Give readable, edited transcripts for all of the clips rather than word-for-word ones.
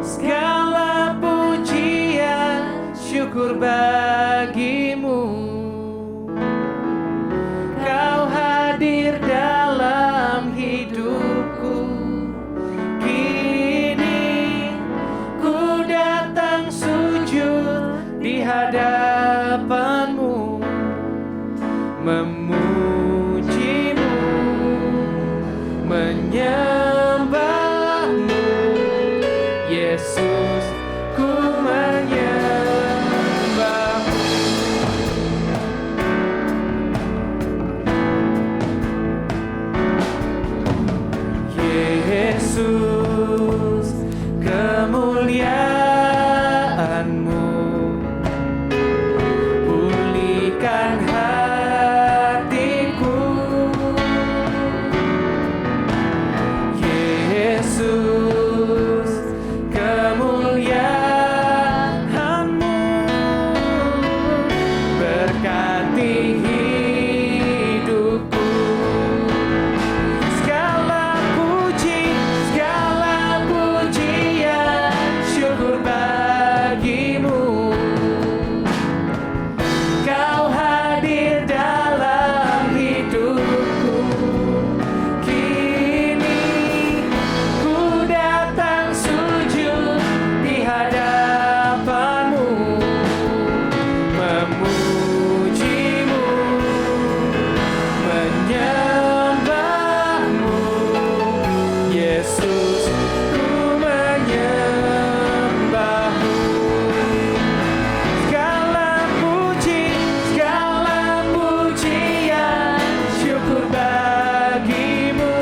segala pujian syukur bagimu. Kau hadir dalam hidupku. Kini ku datang sujud di hadapanmu, memujimu, menyembahmu. Yesus, ku menyembahmu. Yesus, kemuliaan-Mu pulihkan hatiku. Yesus, kemuliaan-Mu berkati hidupku. Segala pujian syukur bagimu. Kau hadir dalam hidupku. Kini ku datang sujud di hadapanmu, memujimu, menyembahmu. Yesus, ku menyembahmu. Segala pujian syukur bagimu.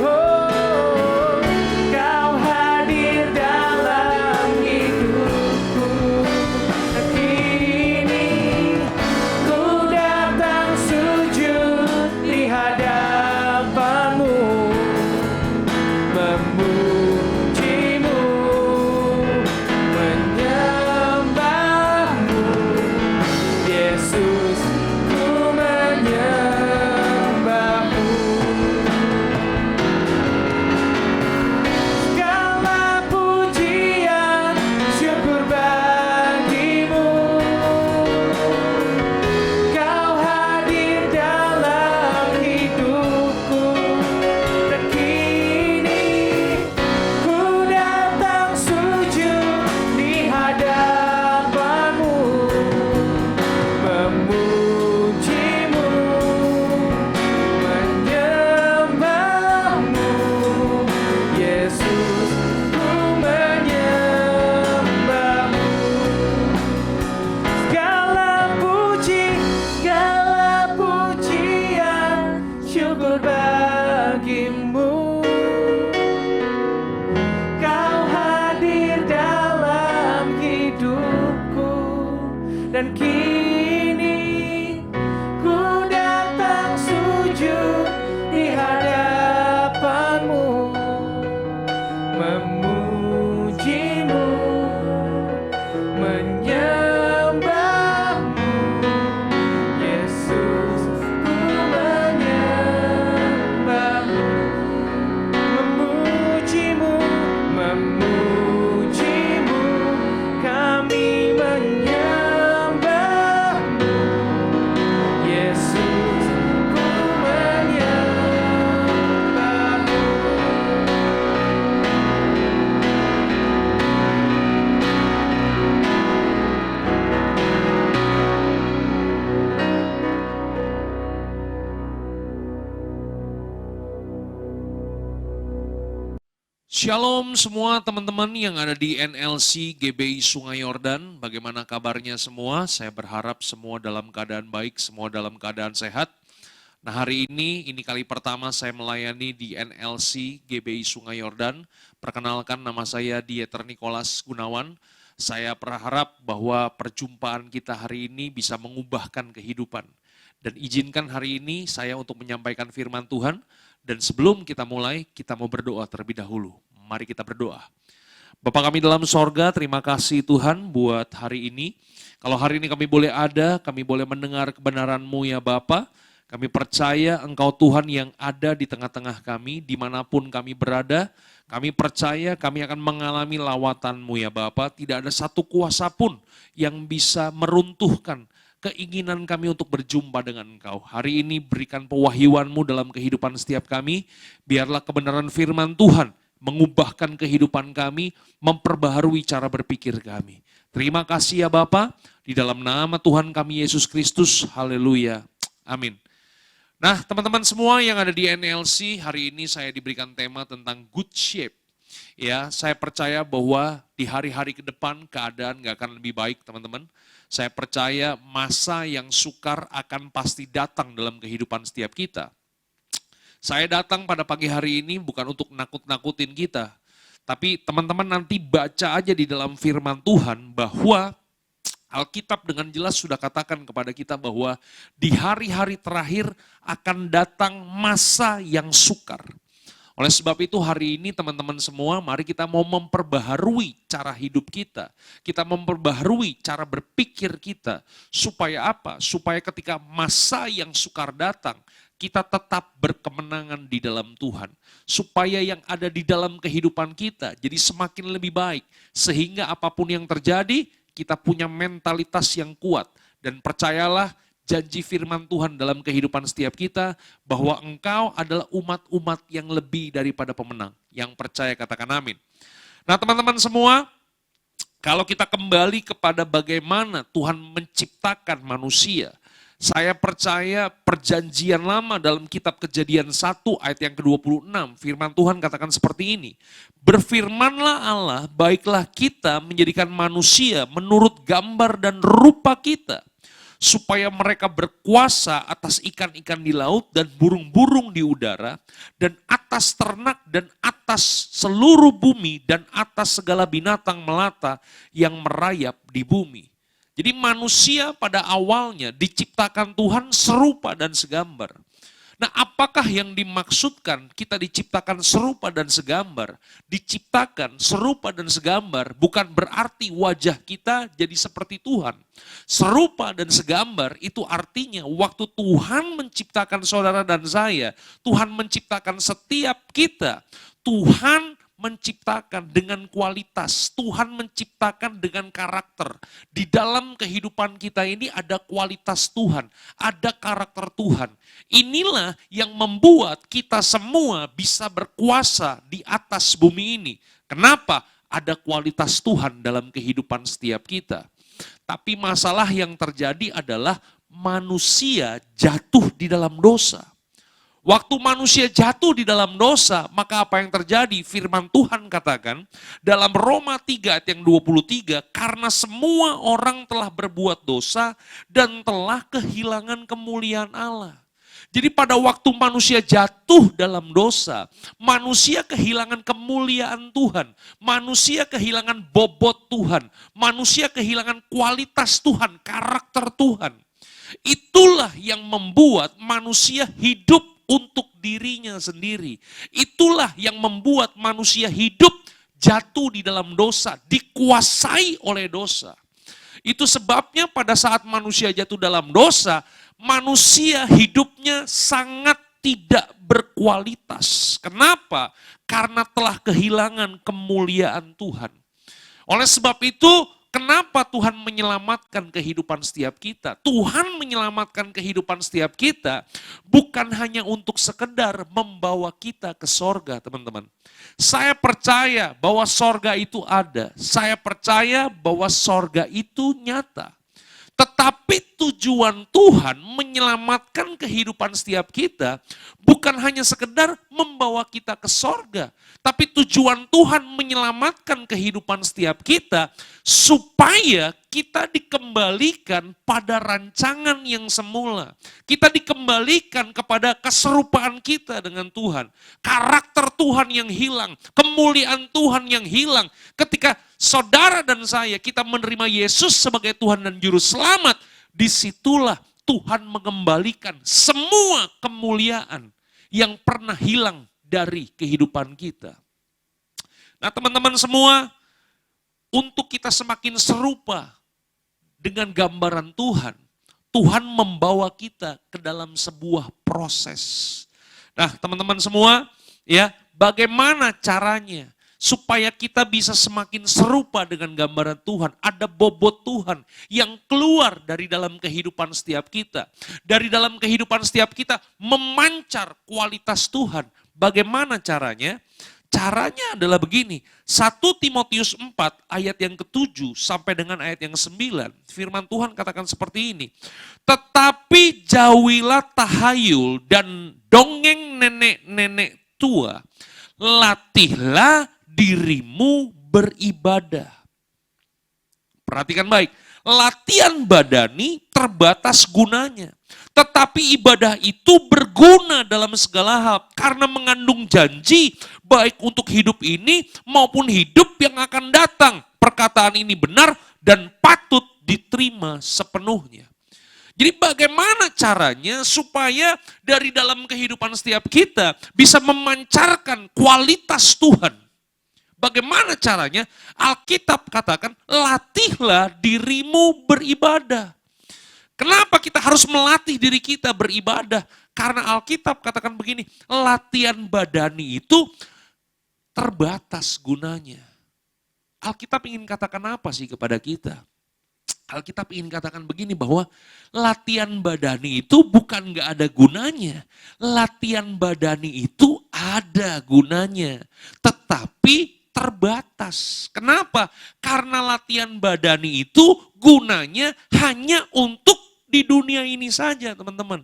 Oh, kau hadir dalam hidupku. Kini ku datang sujud di hadapanmu, memujimu, menyembahmu. Yesus, ku menyembahmu. Segala pujian syukur bagimu. Kau hadir dalam hidupku. Dan kini ku datang sujud di hadapanmu, memujimu, menyembahmu. Yesus, ku menyembahmu. Segala pujian syukur bagimu. Kau hadir dalam hidupku. Dan kini ku datang sujud di hadapanmu, memujimu, menyembahmu. Yesus, ku menyembahmu, memujimu, memujimu. Kami menyembahmu. Yesus, ku menyembahmu. Shalom semua teman-teman yang ada di NLC GBI Sungai Yordan. Bagaimana kabarnya semua? Saya berharap semua dalam keadaan baik, semua dalam keadaan sehat. Nah, hari ini kali pertama saya melayani di NLC GBI Sungai Yordan. Perkenalkan, nama saya Dieter Nicholas Gunawan. Saya berharap bahwa perjumpaan kita hari ini bisa mengubahkan kehidupan. Dan izinkan hari ini saya untuk menyampaikan firman Tuhan. Dan sebelum kita mulai, kita mau berdoa terlebih dahulu. Mari kita berdoa. Bapa kami dalam sorga, terima kasih Tuhan buat hari ini. Kalau hari ini kami boleh ada, kami boleh mendengar kebenaran-Mu ya Bapa. Kami percaya Engkau Tuhan yang ada di tengah-tengah kami, dimanapun kami berada. Kami percaya kami akan mengalami lawatan-Mu ya Bapa. Tidak ada satu kuasa pun yang bisa meruntuhkan keinginan kami untuk berjumpa dengan Engkau. Hari ini berikan pewahyuan-Mu dalam kehidupan setiap kami. Biarlah kebenaran firman Tuhan mengubahkan kehidupan kami, memperbaharui cara berpikir kami. Terima kasih ya Bapa, di dalam nama Tuhan kami Yesus Kristus. Haleluya. Amin. Nah, teman-teman semua yang ada di NLC, hari ini saya diberikan tema tentang good shape. Ya, saya percaya bahwa di hari-hari ke depan keadaan gak akan lebih baik, teman-teman. Saya percaya masa yang sukar akan pasti datang dalam kehidupan setiap kita. Saya datang pada pagi hari ini bukan untuk nakut-nakutin kita, tapi teman-teman nanti baca aja di dalam firman Tuhan bahwa Alkitab dengan jelas sudah katakan kepada kita bahwa di hari-hari terakhir akan datang masa yang sukar. Oleh sebab itu hari ini teman-teman semua, mari kita mau memperbaharui cara hidup kita. Kita memperbaharui cara berpikir kita. Supaya apa? Supaya ketika masa yang sukar datang, kita tetap berkemenangan di dalam Tuhan. Supaya yang ada di dalam kehidupan kita jadi semakin lebih baik. Sehingga apapun yang terjadi, kita punya mentalitas yang kuat. Dan percayalah janji firman Tuhan dalam kehidupan setiap kita bahwa engkau adalah umat-umat yang lebih daripada pemenang. Yang percaya katakan amin. Nah teman-teman semua, kalau kita kembali kepada bagaimana Tuhan menciptakan manusia, saya percaya perjanjian lama dalam kitab Kejadian 1 ayat yang ke-26, firman Tuhan katakan seperti ini. Berfirmanlah Allah, baiklah kita menjadikan manusia menurut gambar dan rupa kita, supaya mereka berkuasa atas ikan-ikan di laut dan burung-burung di udara, dan atas ternak dan atas seluruh bumi dan atas segala binatang melata yang merayap di bumi. Jadi manusia pada awalnya diciptakan Tuhan serupa dan segambar. Nah, apakah yang dimaksudkan kita diciptakan serupa dan segambar? Diciptakan serupa dan segambar bukan berarti wajah kita jadi seperti Tuhan. Serupa dan segambar itu artinya waktu Tuhan menciptakan saudara dan saya, Tuhan menciptakan setiap kita, Tuhan menciptakan dengan kualitas, Tuhan menciptakan dengan karakter. Di dalam kehidupan kita ini ada kualitas Tuhan, ada karakter Tuhan. Inilah yang membuat kita semua bisa berkuasa di atas bumi ini. Kenapa? Ada kualitas Tuhan dalam kehidupan setiap kita. Tapi masalah yang terjadi adalah manusia jatuh di dalam dosa. Waktu manusia jatuh di dalam dosa, maka apa yang terjadi? Firman Tuhan katakan dalam Roma 3 ayat yang 23, karena semua orang telah berbuat dosa dan telah kehilangan kemuliaan Allah. Jadi pada waktu manusia jatuh dalam dosa, manusia kehilangan kemuliaan Tuhan, manusia kehilangan bobot Tuhan, manusia kehilangan kualitas Tuhan, karakter Tuhan. Itulah yang membuat manusia hidup untuk dirinya sendiri. Itulah yang membuat manusia hidup jatuh di dalam dosa, dikuasai oleh dosa. Itu sebabnya pada saat manusia jatuh dalam dosa, manusia hidupnya sangat tidak berkualitas. Kenapa? Karena telah kehilangan kemuliaan Tuhan. Oleh sebab itu, kenapa Tuhan menyelamatkan kehidupan setiap kita? Tuhan menyelamatkan kehidupan setiap kita bukan hanya untuk sekedar membawa kita ke sorga, teman-teman. Saya percaya bahwa sorga itu ada. Saya percaya bahwa sorga itu nyata. Tetapi tujuan Tuhan menyelamatkan kehidupan setiap kita bukan hanya sekedar membawa kita ke sorga. Tapi tujuan Tuhan menyelamatkan kehidupan setiap kita supaya kita dikembalikan pada rancangan yang semula. Kita dikembalikan kepada keserupaan kita dengan Tuhan. Karakter Tuhan yang hilang, kemuliaan Tuhan yang hilang. Ketika saudara dan saya, kita menerima Yesus sebagai Tuhan dan Juru Selamat, disitulah Tuhan mengembalikan semua kemuliaan yang pernah hilang dari kehidupan kita. Nah teman-teman semua, untuk kita semakin serupa dengan gambaran Tuhan, Tuhan membawa kita ke dalam sebuah proses. Nah, teman-teman semua, ya, bagaimana caranya supaya kita bisa semakin serupa dengan gambaran Tuhan? Ada bobot Tuhan yang keluar dari dalam kehidupan setiap kita. Dari dalam kehidupan setiap kita memancar kualitas Tuhan. Bagaimana caranya? Caranya adalah begini, 1 Timotius 4 ayat yang ke-7 sampai dengan ayat yang ke-9, firman Tuhan katakan seperti ini. Tetapi jauhilah tahayul dan dongeng nenek-nenek tua, latihlah dirimu beribadah. Perhatikan baik, latihan badani terbatas gunanya. Tetapi ibadah itu berguna dalam segala hal karena mengandung janji baik untuk hidup ini maupun hidup yang akan datang. Perkataan ini benar dan patut diterima sepenuhnya. Jadi bagaimana caranya supaya dari dalam kehidupan setiap kita bisa memancarkan kualitas Tuhan? Bagaimana caranya? Alkitab katakan, latihlah dirimu beribadah. Kenapa kita harus melatih diri kita beribadah? Karena Alkitab katakan begini, latihan badani itu terbatas gunanya. Alkitab ingin katakan apa sih kepada kita? Alkitab ingin katakan begini bahwa latihan badani itu bukan gak ada gunanya. Latihan badani itu ada gunanya. Tetapi terbatas. Kenapa? Karena latihan badani itu gunanya hanya untuk di dunia ini saja, teman-teman.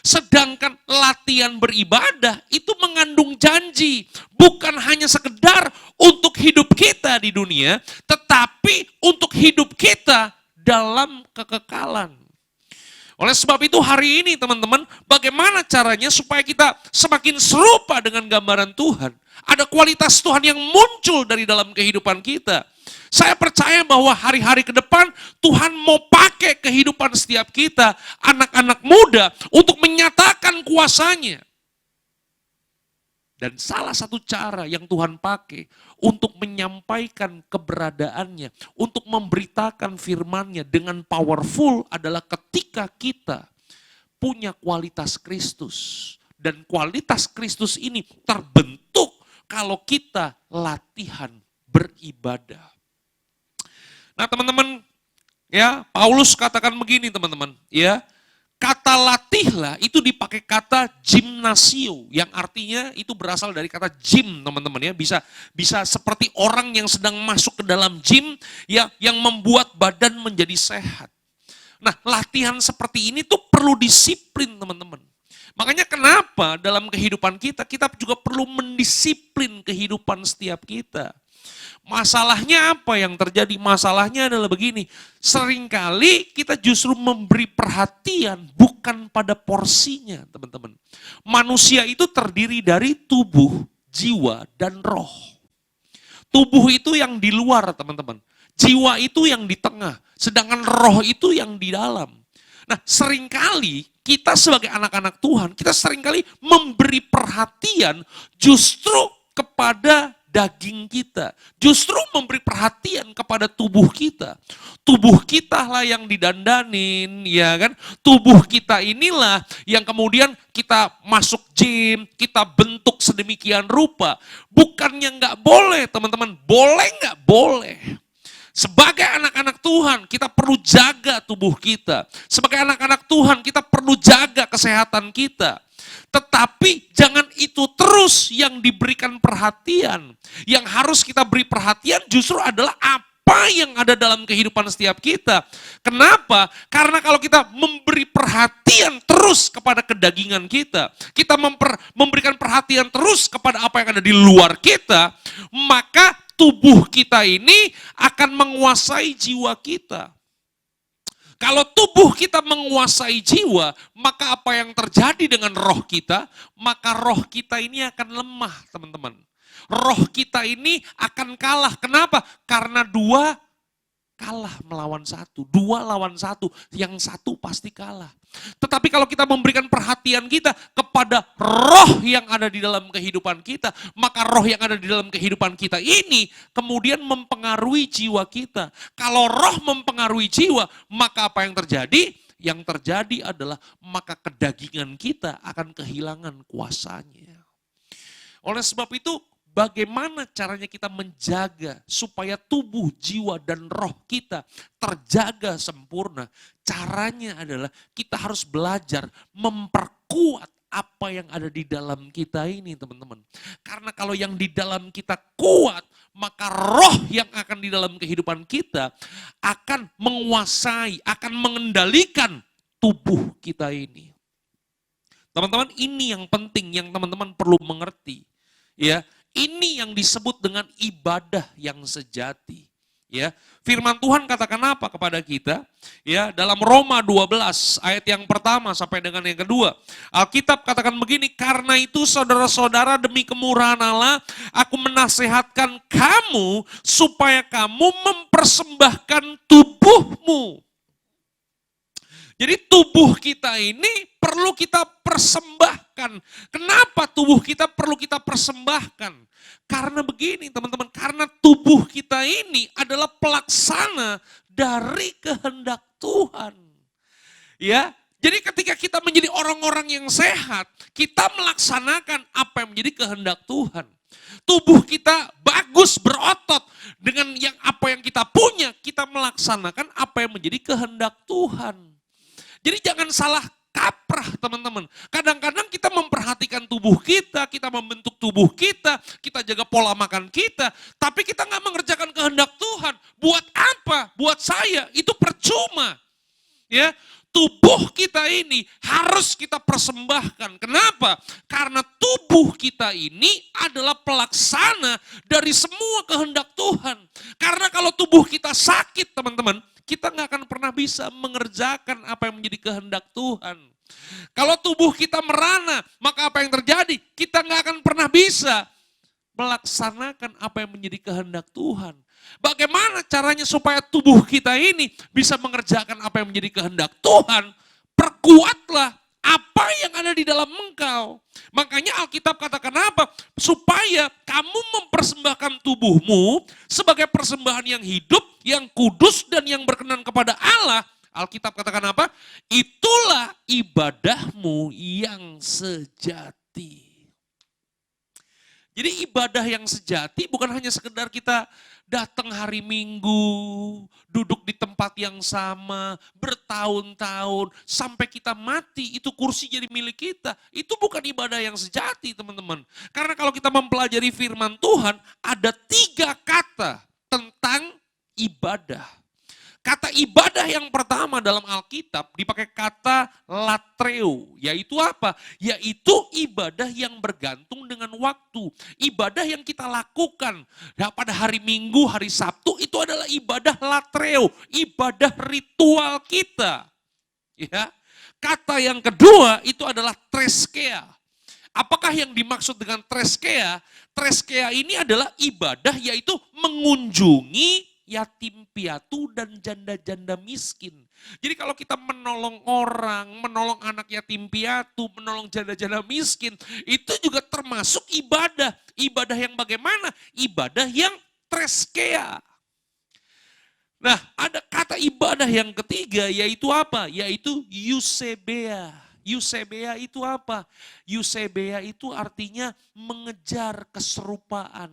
Sedangkan latihan beribadah itu mengandung janji. Bukan hanya sekedar untuk hidup kita di dunia, tetapi untuk hidup kita dalam kekekalan. Oleh sebab itu hari ini teman-teman, bagaimana caranya supaya kita semakin serupa dengan gambaran Tuhan. Ada kualitas Tuhan yang muncul dari dalam kehidupan kita. Saya percaya bahwa hari-hari ke depan Tuhan mau pakai kehidupan setiap kita, anak-anak muda, untuk menyatakan kuasanya. Dan salah satu cara yang Tuhan pakai untuk menyampaikan keberadaannya, untuk memberitakan firman-Nya dengan powerful adalah ketika kita punya kualitas Kristus. Dan kualitas Kristus ini terbentuk kalau kita latihan beribadah. Nah teman-teman, ya Paulus katakan begini teman-teman, ya kata latihlah itu dipakai kata gymnasio, yang artinya itu berasal dari kata gym teman-teman ya, bisa seperti orang yang sedang masuk ke dalam gym ya, yang membuat badan menjadi sehat. Nah latihan seperti ini tuh perlu disiplin teman-teman. Makanya kenapa dalam kehidupan kita juga perlu mendisiplin kehidupan setiap kita. Masalahnya apa yang terjadi? Masalahnya adalah begini, seringkali kita justru memberi perhatian bukan pada porsinya teman-teman. Manusia itu terdiri dari tubuh, jiwa, dan roh. Tubuh itu yang di luar teman-teman, jiwa itu yang di tengah, sedangkan roh itu yang di dalam. Nah seringkali kita sebagai anak-anak Tuhan, kita seringkali memberi perhatian justru kepada daging kita. Justru memberi perhatian kepada tubuh kita. Tubuh kita lah yang didandanin, ya kan? Tubuh kita inilah yang kemudian kita masuk gym, kita bentuk sedemikian rupa. Bukannya nggak boleh teman-teman, boleh nggak boleh. Sebagai anak-anak Tuhan, kita perlu jaga tubuh kita. Sebagai anak-anak Tuhan, kita perlu jaga kesehatan kita. Tetapi jangan itu terus yang diberikan perhatian. Yang harus kita beri perhatian justru adalah apa yang ada dalam kehidupan setiap kita. Kenapa? Karena kalau kita memberi perhatian terus kepada kedagingan kita, kita memberikan perhatian terus kepada apa yang ada di luar kita, maka tubuh kita ini akan menguasai jiwa kita. Kalau tubuh kita menguasai jiwa, maka apa yang terjadi dengan roh kita? Maka roh kita ini akan lemah, teman-teman. Roh kita ini akan kalah. Kenapa? Karena dua kalah melawan satu. Dua lawan satu. Yang satu pasti kalah. Tetapi kalau kita memberikan perhatian kita kepada roh yang ada di dalam kehidupan kita, maka roh yang ada di dalam kehidupan kita ini kemudian mempengaruhi jiwa kita. Kalau roh mempengaruhi jiwa, maka apa yang terjadi? yang terjadi adalah maka kedagingan kita akan kehilangan kuasanya. Oleh sebab itu, bagaimana caranya kita menjaga supaya tubuh, jiwa, dan roh kita terjaga sempurna? Caranya adalah kita harus belajar memperkuat apa yang ada di dalam kita ini, teman-teman. Karena kalau yang di dalam kita kuat, maka roh yang akan di dalam kehidupan kita akan menguasai, akan mengendalikan tubuh kita ini. Teman-teman, ini yang penting yang teman-teman perlu mengerti. Ya, ini yang disebut dengan ibadah yang sejati. Ya, firman Tuhan katakan apa kepada kita? Ya, dalam Roma 12 ayat yang pertama sampai dengan yang kedua. Alkitab katakan begini, karena itu saudara-saudara demi kemurahan Allah, aku menasehatkan kamu supaya kamu mempersembahkan tubuhmu. Jadi tubuh kita ini perlu kita persembahkan. Kenapa tubuh kita perlu kita persembahkan? Karena begini teman-teman, karena tubuh kita ini adalah pelaksana dari kehendak Tuhan. Ya, jadi ketika kita menjadi orang-orang yang sehat, kita melaksanakan apa yang menjadi kehendak Tuhan. Tubuh kita bagus, berotot dengan yang apa yang kita punya, kita melaksanakan apa yang menjadi kehendak Tuhan. Jadi jangan salah kaprah teman-teman. Kadang-kadang kita memperhatikan tubuh kita membentuk tubuh kita jaga pola makan kita, tapi kita nggak mengerjakan kehendak Tuhan. Buat apa? Buat saya itu percuma. Ya, tubuh kita ini harus kita persembahkan. Kenapa? Karena tubuh kita ini adalah pelaksana dari semua kehendak Tuhan. Karena kalau tubuh kita sakit teman-teman, kita nggak akan pernah bisa mengerjakan apa yang menjadi kehendak Tuhan. Kalau tubuh kita merana, maka apa yang terjadi? Kita nggak akan pernah bisa melaksanakan apa yang menjadi kehendak Tuhan. Bagaimana caranya supaya tubuh kita ini bisa mengerjakan apa yang menjadi kehendak Tuhan? Perkuatlah apa yang ada di dalam engkau. Makanya Alkitab katakan apa? Supaya kamu mempersembahkan tubuhmu sebagai persembahan yang hidup, yang kudus, dan yang berkenan kepada Allah. Alkitab katakan apa? Itulah ibadahmu yang sejati. Jadi ibadah yang sejati bukan hanya sekedar kita datang hari Minggu, duduk di tempat yang sama, bertahun-tahun, sampai kita mati, itu kursi jadi milik kita. Itu bukan ibadah yang sejati teman-teman. Karena kalau kita mempelajari firman Tuhan, ada 3 kata tentang ibadah. Kata ibadah yang pertama dalam Alkitab dipakai kata latreo, yaitu apa? Yaitu ibadah yang bergantung dengan waktu. Ibadah yang kita lakukan pada hari Minggu, hari Sabtu itu adalah ibadah latreo, ibadah ritual kita. Ya. Kata yang kedua itu adalah treskea. Apakah yang dimaksud dengan treskea? Treskea ini adalah ibadah yaitu mengunjungi yatim piatu dan janda-janda miskin. Jadi kalau kita menolong orang, menolong anak yatim piatu, menolong janda-janda miskin, itu juga termasuk ibadah. Ibadah yang bagaimana? Ibadah yang treskea. Nah, ada kata ibadah yang ketiga yaitu apa? Yaitu eusebia. Eusebia itu apa? Eusebia itu artinya mengejar keserupaan.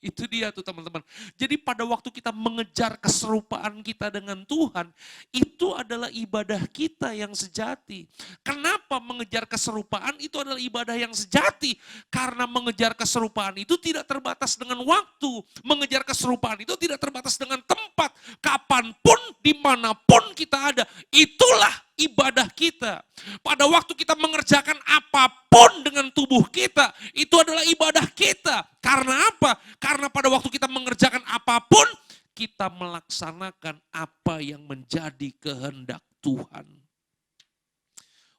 Itu dia tuh teman-teman. Jadi pada waktu kita mengejar keserupaan kita dengan Tuhan, itu adalah ibadah kita yang sejati. Kenapa mengejar keserupaan itu adalah ibadah yang sejati? Karena mengejar keserupaan itu tidak terbatas dengan waktu. Mengejar keserupaan itu tidak terbatas dengan tempat. Kapanpun, dimanapun kita ada. Itulah ibadah kita. Pada waktu kita mengerjakan apapun dengan tubuh kita, itu adalah ibadah kita. Karena apa? Karena pada waktu kita mengerjakan apapun, kita melaksanakan apa yang menjadi kehendak Tuhan.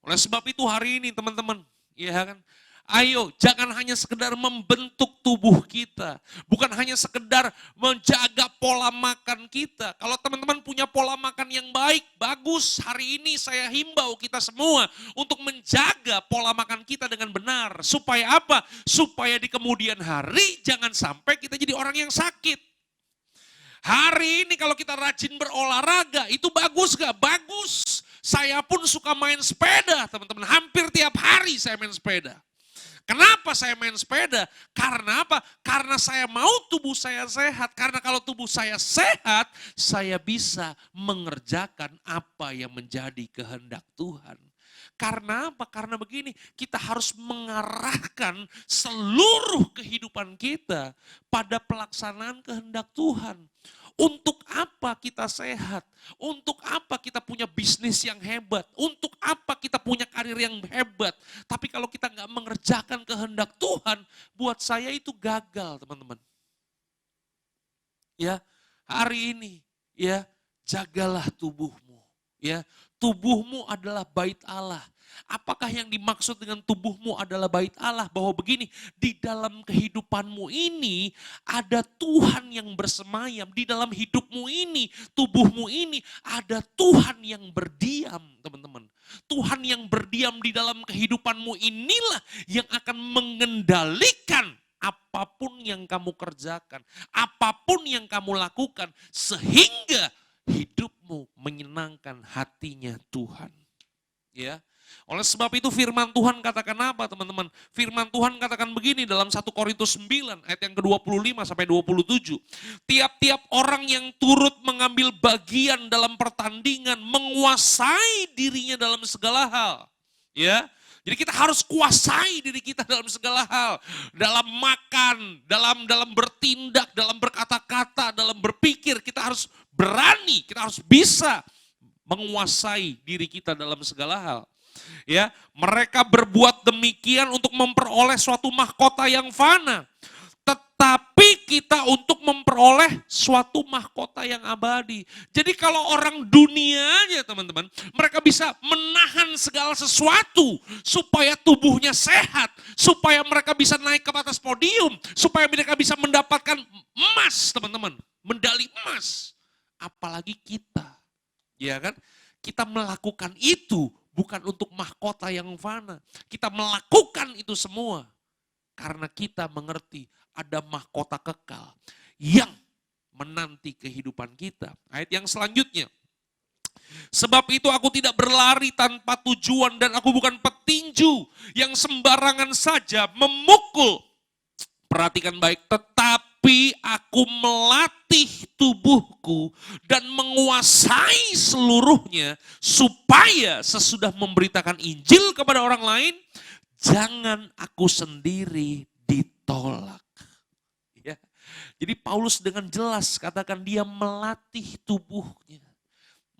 Oleh sebab itu hari ini teman-teman, ya kan? Ayo, jangan hanya sekedar membentuk tubuh kita. Bukan hanya sekedar menjaga pola makan kita. Kalau teman-teman punya pola makan yang baik, bagus. Hari ini saya himbau kita semua untuk menjaga pola makan kita dengan benar. Supaya apa? Supaya di kemudian hari jangan sampai kita jadi orang yang sakit. Hari ini kalau kita rajin berolahraga, itu bagus gak? Bagus. Saya pun suka main sepeda, teman-teman. Hampir tiap hari saya main sepeda. Kenapa saya main sepeda? Karena apa? Karena saya mau tubuh saya sehat. Karena kalau tubuh saya sehat, saya bisa mengerjakan apa yang menjadi kehendak Tuhan. Karena apa? Karena begini, kita harus mengarahkan seluruh kehidupan kita pada pelaksanaan kehendak Tuhan. Untuk apa kita sehat? Untuk apa kita punya bisnis yang hebat? Untuk apa kita punya karir yang hebat? Tapi kalau kita nggak mengerjakan kehendak Tuhan, buat saya itu gagal, teman-teman. Ya, hari ini, ya, jagalah tubuhmu. Ya, tubuhmu adalah bait Allah. Apakah yang dimaksud dengan tubuhmu adalah bait Allah? Bahwa begini, di dalam kehidupanmu ini ada Tuhan yang bersemayam. Di dalam hidupmu ini, tubuhmu ini ada Tuhan yang berdiam, teman-teman. Tuhan yang berdiam di dalam kehidupanmu inilah yang akan mengendalikan apapun yang kamu kerjakan, apapun yang kamu lakukan, sehingga hidupmu menyenangkan hatinya Tuhan. Ya. Oleh sebab itu firman Tuhan katakan apa, teman-teman? Firman Tuhan katakan begini dalam 1 Korintus 9 ayat yang ke-25 sampai 27. Tiap-tiap orang yang turut mengambil bagian dalam pertandingan menguasai dirinya dalam segala hal. Ya. Jadi kita harus kuasai diri kita dalam segala hal. Dalam makan, dalam bertindak, dalam berkata-kata, dalam berpikir. Kita harus berani, kita harus bisa menguasai diri kita dalam segala hal. Ya, mereka berbuat demikian untuk memperoleh suatu mahkota yang fana. Tetapi kita untuk memperoleh suatu mahkota yang abadi. Jadi kalau orang dunia aja, teman-teman, mereka bisa menahan segala sesuatu supaya tubuhnya sehat, supaya mereka bisa naik ke atas podium, supaya mereka bisa mendapatkan emas, teman-teman, medali emas. Apalagi kita, ya kan? Kita melakukan itu bukan untuk mahkota yang fana. Kita melakukan itu semua karena kita mengerti ada mahkota kekal yang menanti kehidupan kita. Ayat yang selanjutnya. Sebab itu aku tidak berlari tanpa tujuan dan aku bukan petinju yang sembarangan saja memukul. Perhatikan baik, tetapi aku melatih tubuhku dan menguasai seluruhnya supaya sesudah memberitakan Injil kepada orang lain, jangan aku sendiri ditolak. Ya. Jadi Paulus dengan jelas katakan dia melatih tubuhnya.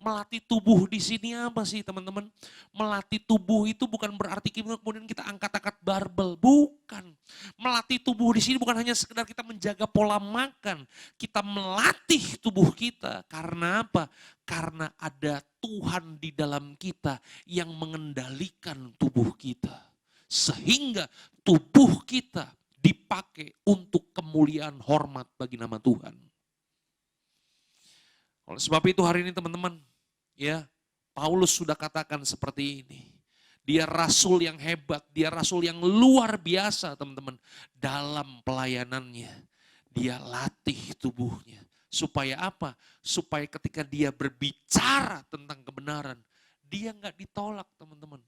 Melatih tubuh di sini apa sih, teman-teman? Melatih tubuh itu bukan berarti kemudian kita angkat-angkat barbel, bukan. Melatih tubuh di sini bukan hanya sekedar kita menjaga pola makan. Kita melatih tubuh kita karena apa? Karena ada Tuhan di dalam kita yang mengendalikan tubuh kita. Sehingga tubuh kita dipakai untuk kemuliaan hormat bagi nama Tuhan. Oleh sebab itu hari ini teman-teman, ya, Paulus sudah katakan seperti ini. Dia rasul yang hebat, dia rasul yang luar biasa teman-teman. Dalam pelayanannya, dia latih tubuhnya. Supaya apa? Supaya ketika dia berbicara tentang kebenaran, dia nggak ditolak teman-teman.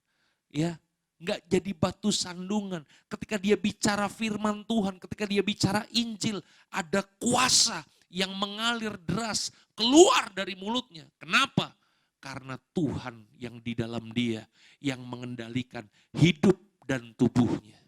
Ya, nggak jadi batu sandungan. Ketika dia bicara firman Tuhan, ketika dia bicara Injil, ada kuasa yang mengalir deras keluar dari mulutnya. Kenapa? Karena Tuhan yang di dalam dia yang mengendalikan hidup dan tubuhnya.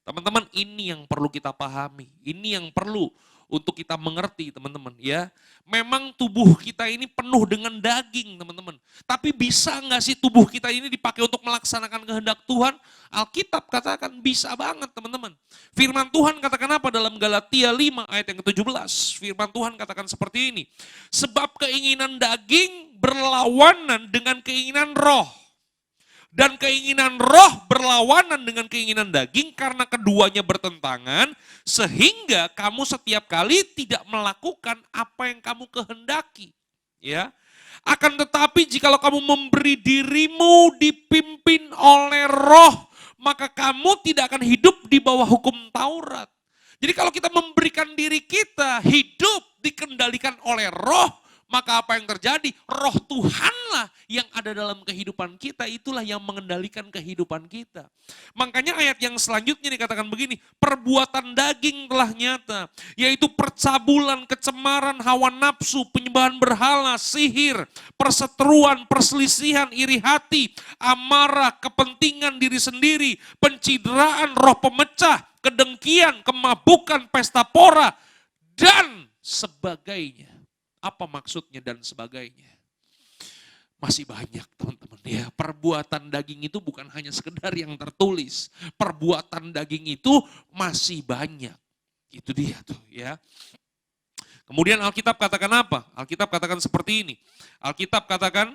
Teman-teman, ini yang perlu kita pahami. Ini yang perlu untuk kita mengerti, teman-teman, ya. Memang tubuh kita ini penuh dengan daging, teman-teman. Tapi bisa nggak sih tubuh kita ini dipakai untuk melaksanakan kehendak Tuhan? Alkitab katakan bisa banget, teman-teman. Firman Tuhan katakan apa dalam Galatia 5 ayat yang ke-17? Firman Tuhan katakan seperti ini. Sebab keinginan daging berlawanan dengan keinginan roh. Dan keinginan roh berlawanan dengan keinginan daging karena keduanya bertentangan. Sehingga kamu setiap kali tidak melakukan apa yang kamu kehendaki. Ya. Akan tetapi jikalau kamu memberi dirimu dipimpin oleh roh, maka kamu tidak akan hidup di bawah hukum Taurat. Jadi kalau kita memberikan diri kita hidup dikendalikan oleh roh, maka apa yang terjadi? Roh Tuhanlah yang ada dalam kehidupan kita, itulah yang mengendalikan kehidupan kita. Makanya ayat yang selanjutnya dikatakan begini, perbuatan daging telah nyata, yaitu percabulan, kecemaran, hawa nafsu, penyembahan berhala, sihir, perseteruan, perselisihan, iri hati, amarah, kepentingan diri sendiri, pencideraan, roh pemecah, kedengkian, kemabukan, pesta pora, dan sebagainya. Apa maksudnya dan sebagainya? Masih banyak teman-teman ya. Perbuatan daging itu bukan hanya sekedar yang tertulis. Perbuatan daging itu masih banyak. Itu dia tuh ya. Kemudian Alkitab katakan apa? Alkitab katakan seperti ini. Alkitab katakan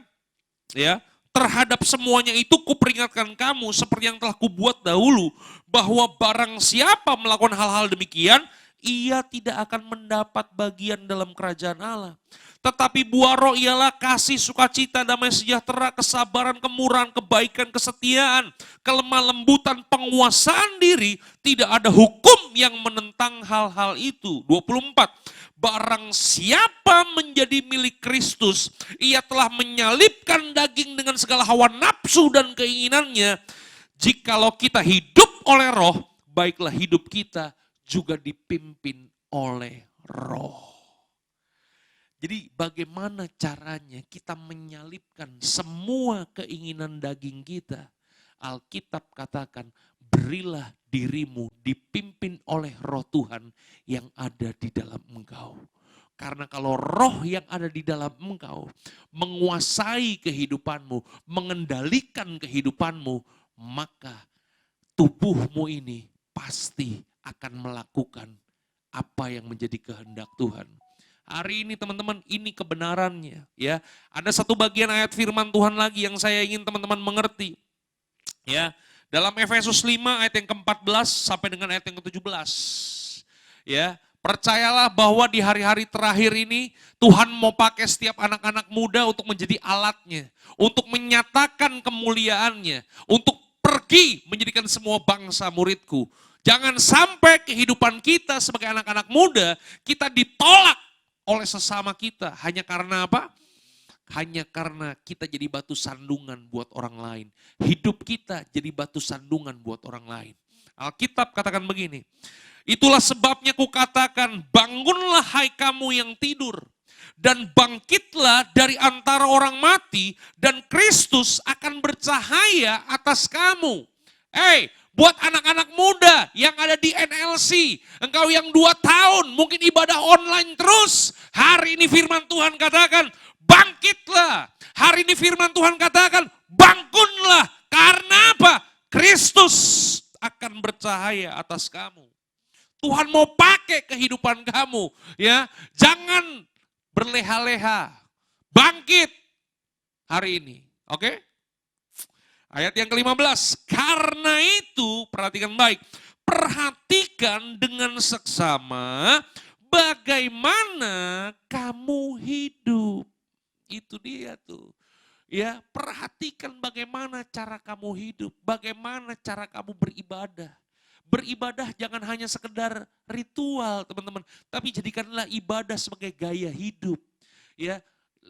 ya, terhadap semuanya itu kuperingatkan kamu seperti yang telah kubuat dahulu, bahwa barang siapa melakukan hal-hal demikian, ia tidak akan mendapat bagian dalam kerajaan Allah. Tetapi buah roh ialah kasih, sukacita, damai sejahtera, kesabaran, kemurahan, kebaikan, kesetiaan, kelemah lembutan, penguasaan diri. Tidak ada hukum yang menentang hal-hal itu. 24. Barang siapa menjadi milik Kristus, ia telah menyalibkan daging dengan segala hawa nafsu dan keinginannya. Jikalau kita hidup oleh roh, baiklah hidup kita juga dipimpin oleh roh. Jadi bagaimana caranya kita menyalibkan semua keinginan daging kita? Alkitab katakan, berilah dirimu dipimpin oleh roh Tuhan yang ada di dalam engkau. Karena kalau roh yang ada di dalam engkau menguasai kehidupanmu, mengendalikan kehidupanmu, maka tubuhmu ini pasti akan melakukan apa yang menjadi kehendak Tuhan. Hari ini teman-teman, ini kebenarannya ya. Ada satu bagian ayat firman Tuhan lagi yang saya ingin teman-teman mengerti. Ya, dalam Efesus 5 ayat yang ke-14 sampai dengan ayat yang ke-17. Ya, percayalah bahwa di hari-hari terakhir ini Tuhan mau pakai setiap anak-anak muda untuk menjadi alatnya, untuk menyatakan kemuliaannya, untuk pergi menjadikan semua bangsa muridku. Jangan sampai kehidupan kita sebagai anak-anak muda, kita ditolak oleh sesama kita. Hanya karena apa? Hanya karena kita jadi batu sandungan buat orang lain. Hidup kita jadi batu sandungan buat orang lain. Alkitab katakan begini, itulah sebabnya kukatakan, bangunlah hai kamu yang tidur, dan bangkitlah dari antara orang mati, dan Kristus akan bercahaya atas kamu. Buat anak-anak muda yang ada di NLC, engkau yang 2 tahun mungkin ibadah online terus, hari ini firman Tuhan katakan, bangkitlah. Hari ini firman Tuhan katakan, bangunlah. Karena apa? Kristus akan bercahaya atas kamu. Tuhan mau pakai kehidupan kamu, ya. Jangan berleha-leha. Bangkit hari ini, oke? Ayat yang ke-15, karena itu perhatikan baik, perhatikan dengan seksama bagaimana kamu hidup. Itu dia tuh. Ya, perhatikan bagaimana cara kamu hidup, bagaimana cara kamu beribadah. Beribadah jangan hanya sekedar ritual, teman-teman, tapi jadikanlah ibadah sebagai gaya hidup. Ya,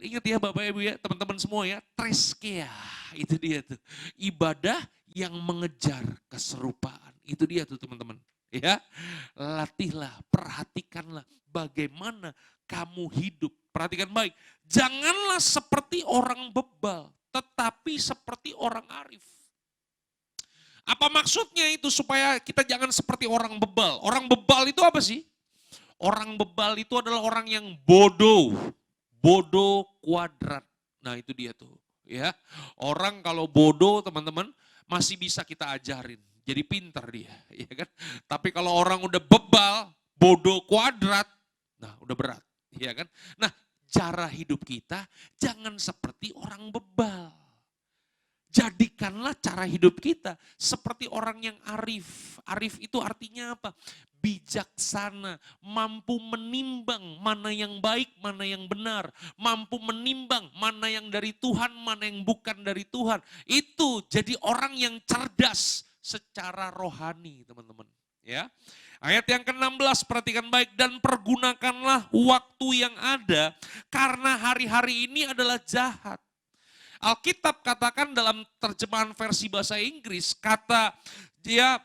ingat ya Bapak Ibu ya, teman-teman semua ya, treskea, itu dia tuh. Ibadah yang mengejar keserupaan, itu dia tuh teman-teman. Ya, latihlah, perhatikanlah bagaimana kamu hidup. Perhatikan baik, janganlah seperti orang bebal, tetapi seperti orang arif. Apa maksudnya itu? Supaya kita jangan seperti orang bebal. Orang bebal itu apa sih? Orang bebal itu adalah orang yang bodoh. Bodoh kuadrat. Nah itu dia tuh. Ya, orang kalau bodoh teman-teman masih bisa kita ajarin. Jadi pintar dia. Ya kan? Tapi kalau orang udah bebal, bodoh kuadrat, nah udah berat. Ya kan? Nah cara hidup kita jangan seperti orang bebal. Jadikanlah cara hidup kita seperti orang yang arif. Arif itu artinya apa? Bijaksana, mampu menimbang mana yang baik, mana yang benar. Mampu menimbang mana yang dari Tuhan, mana yang bukan dari Tuhan. Itu jadi orang yang cerdas secara rohani, teman-teman. Ya. Ayat yang ke-16 perhatikan baik, dan pergunakanlah waktu yang ada karena hari-hari ini adalah jahat. Alkitab katakan dalam terjemahan versi bahasa Inggris, kata dia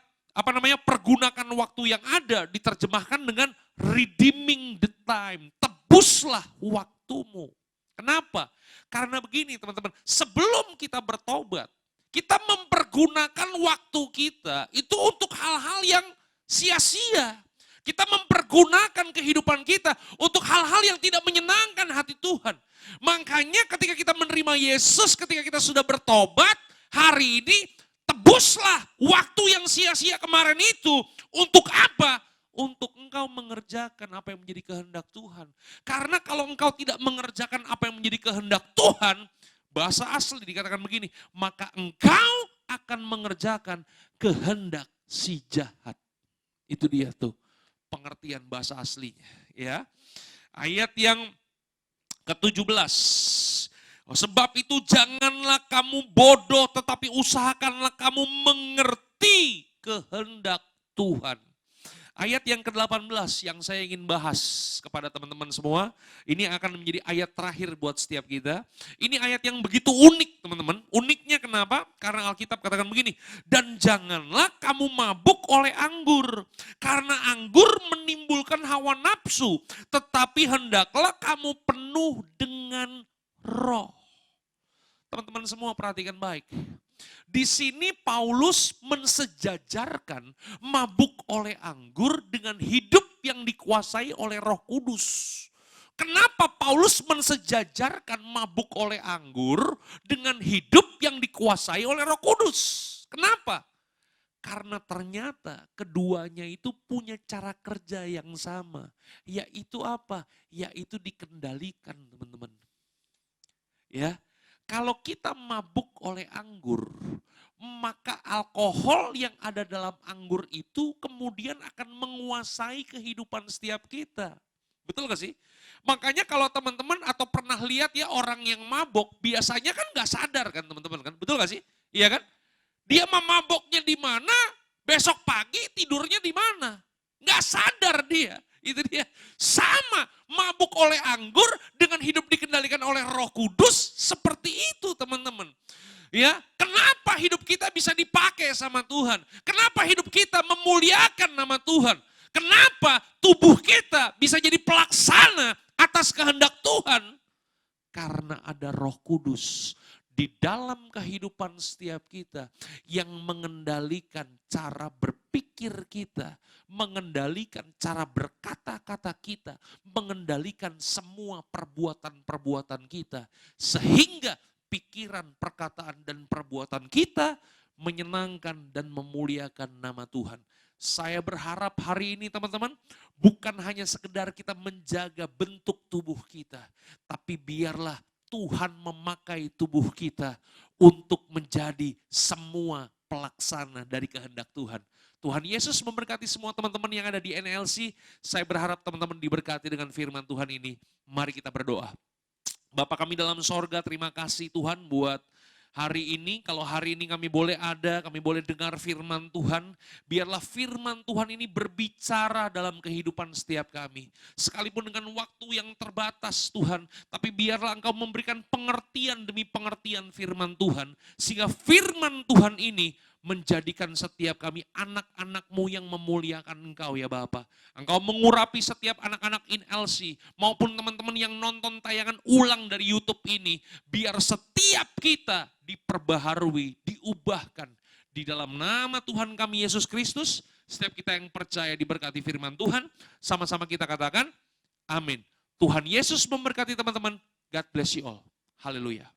pergunakan waktu yang ada diterjemahkan dengan redeeming the time. Tebuslah waktumu. Kenapa? Karena begini teman-teman, sebelum kita bertobat, kita mempergunakan waktu kita itu untuk hal-hal yang sia-sia. Kita mempergunakan kehidupan kita untuk hal-hal yang tidak menyenangkan hati Tuhan. Makanya ketika kita menerima Yesus, ketika kita sudah bertobat, hari ini tebuslah waktu yang sia-sia kemarin itu. Untuk apa? Untuk engkau mengerjakan apa yang menjadi kehendak Tuhan. Karena kalau engkau tidak mengerjakan apa yang menjadi kehendak Tuhan, bahasa asli dikatakan begini, maka engkau akan mengerjakan kehendak si jahat. Itu dia tuh pengertian bahasa aslinya, ya. Ayat yang ke-17. Sebab itu janganlah kamu bodoh, tetapi usahakanlah kamu mengerti kehendak Tuhan. Ayat yang ke-18 yang saya ingin bahas kepada teman-teman semua. Ini akan menjadi ayat terakhir buat setiap kita. Ini ayat yang begitu unik teman-teman. Uniknya kenapa? Karena Alkitab katakan begini. Dan janganlah kamu mabuk oleh anggur. Karena anggur menimbulkan hawa nafsu. Tetapi hendaklah kamu penuh dengan roh. Teman-teman semua perhatikan baik. Di sini Paulus mensejajarkan mabuk oleh anggur dengan hidup yang dikuasai oleh Roh Kudus. Kenapa Paulus mensejajarkan mabuk oleh anggur dengan hidup yang dikuasai oleh Roh Kudus? Kenapa? Karena ternyata keduanya itu punya cara kerja yang sama. Yaitu apa? Yaitu dikendalikan, teman-teman. Ya. Kalau kita mabuk oleh anggur, maka alkohol yang ada dalam anggur itu kemudian akan menguasai kehidupan setiap kita. Betul gak sih? Makanya kalau teman-teman atau pernah lihat ya orang yang mabuk, biasanya kan gak sadar kan teman-teman kan? Betul gak sih? Iya kan? Dia mabuknya di mana, besok pagi tidurnya di mana? Gak sadar dia. Itu dia. Sama mabuk oleh anggur dengan hidup dikendalikan oleh Roh Kudus seperti itu teman-teman. Ya, kenapa hidup kita bisa dipakai sama Tuhan? Kenapa hidup kita memuliakan nama Tuhan? Kenapa tubuh kita bisa jadi pelaksana atas kehendak Tuhan? Karena ada Roh Kudus di dalam kehidupan setiap kita yang mengendalikan cara berpikir kita, mengendalikan cara berkata-kata kita, mengendalikan semua perbuatan-perbuatan kita. Sehingga pikiran, perkataan, dan perbuatan kita menyenangkan dan memuliakan nama Tuhan. Saya berharap hari ini teman-teman, bukan hanya sekedar kita menjaga bentuk tubuh kita, tapi biarlah Tuhan memakai tubuh kita untuk menjadi semua pelaksana dari kehendak Tuhan. Tuhan Yesus memberkati semua teman-teman yang ada di NLC. Saya berharap teman-teman diberkati dengan firman Tuhan ini. Mari kita berdoa. Bapa kami dalam sorga, terima kasih Tuhan buat hari ini. Kalau hari ini kami boleh ada, kami boleh dengar firman Tuhan. Biarlah firman Tuhan ini berbicara dalam kehidupan setiap kami. Sekalipun dengan waktu yang terbatas Tuhan. Tapi biarlah Engkau memberikan pengertian demi pengertian firman Tuhan. Sehingga firman Tuhan ini menjadikan setiap kami anak-anak-Mu yang memuliakan Engkau ya Bapa. Engkau mengurapi setiap anak-anak INLC maupun teman-teman yang nonton tayangan ulang dari YouTube ini. Biar setiap kita diperbaharui, diubahkan di dalam nama Tuhan kami Yesus Kristus. Setiap kita yang percaya diberkati firman Tuhan, sama-sama kita katakan amin. Tuhan Yesus memberkati teman-teman. God bless you all. Haleluya.